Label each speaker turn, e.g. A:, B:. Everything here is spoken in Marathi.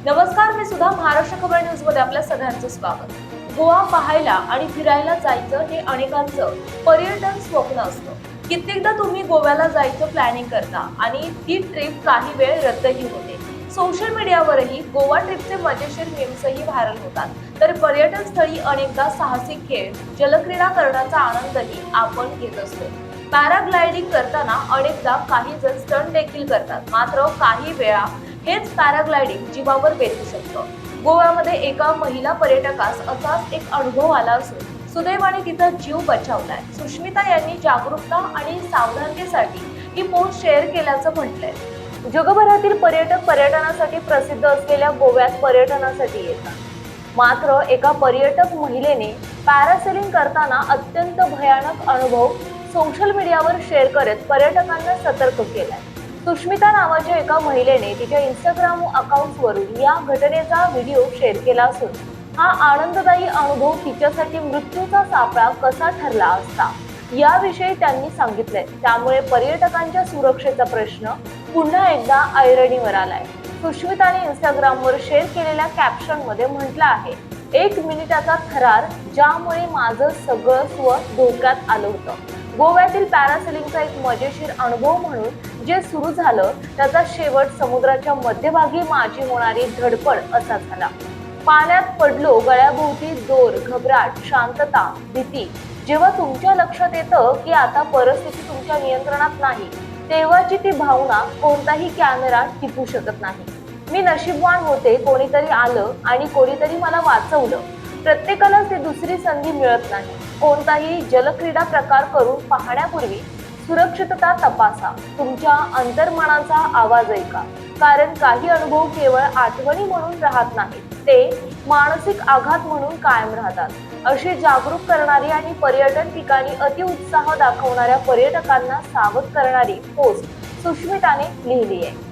A: नमस्कार, मी सुद्धा महाराष्ट्र खबर न्यूज मध्ये आपल्या सगळ्यांचं स्वागत. गोवा पाहायला आणि फिरायला जायचं हे अनेकांचं पर्यटन स्वप्न असतं. कित्येकदा तुम्ही गोव्याला जायचं प्लॅनिंग करता आणि ती ट्रिप काही वेळ रद्दही होते. सोशल मीडियावरही गोवा ट्रिपचे मजेशीर मीम्सही व्हायरल होतात. तर पर्यटन स्थळी अनेकदा साहसी खेळ, जलक्रीडा करण्याचा आनंदही आपण घेत असतो. पॅराग्लायडिंग करताना अनेकदा काही जण स्टंट देखील करतात. मात्र काही वेळा हेच पॅराग्लायडिंग जीवावर बेतू शकतं. गोव्यामध्ये एका महिला पर्यटकास असाच एक अनुभव आला असून सुदैवाने तिचा जीव बचावलाय. सुष्मिता यांनी जागरूकता आणि सावधानतेसाठी ही पोस्ट शेअर केल्याचं म्हटलंय. जगभरातील पर्यटक पर्यटनासाठी प्रसिद्ध असलेल्या गोव्यात पर्यटनासाठी येतात. मात्र एका पर्यटक महिलेने पॅरासेलिंग करताना अत्यंत भयानक अनुभव सोशल मीडियावर शेअर करत पर्यटकांना सतर्क केलाय. सुष्मिता नावाच्या एका महिलेने तिच्या इंस्टाग्राम अकाउंटवरून या घटनेचा व्हिडिओ शेअर केला असून हा आनंददायी अनुभव तिच्यासाठी मृत्यूचा सापळा कसा ठरला असता याविषयी त्यांनी सांगितलंय. त्यामुळे पर्यटकांच्या सुरक्षेचा प्रश्न पुन्हा एकदा ऐरणीवर आलाय. सुष्मिताने इंस्टाग्रामवर शेअर केलेल्या कॅप्शनमध्ये म्हटलं आहे, 1 मिनिटाचा थरार ज्यामुळे माझं सगळं स्व धोक्यात आलं होतं. गोव्यातील पॅरासेलिंगचा एक मजेशीर अनुभव म्हणून जे सुरू झालं त्याचा शेवट समुद्राच्या मध्यभागी माझी होणारी धडपड असा झाला. पाण्यात पडलो, गळ्याभोवती दोर, घबराट, शांतता, भीती. जेव्हा तुमच्या लक्षात येतं की आता परिस्थिती तुमच्या नियंत्रणात नाही, तेव्हाची ती भावना कोणताही कॅमेरा टिपू शकत नाही. मी नशीबवान होते, कोणीतरी आलं आणि कोणीतरी मला वाचवलं. प्रत्येकालाच ती दुसरी संधी मिळत नाही. कोणताही जलक्रीडा प्रकार करून पाहण्यापूर्वी सुरक्षितता तपासा. तुमच्या अंतर्मनाचा आवाज ऐका. कारण काही अनुभव केवळ आठवणी म्हणून राहत नाहीत, ते मानसिक आघात म्हणून कायम राहतात. अशी जागरूक करणारी आणि पर्यटन ठिकाणी अतिउत्साह दाखवणाऱ्या पर्यटकांना सावध करणारी पोस्ट सुष्मिताने लिहिली आहे.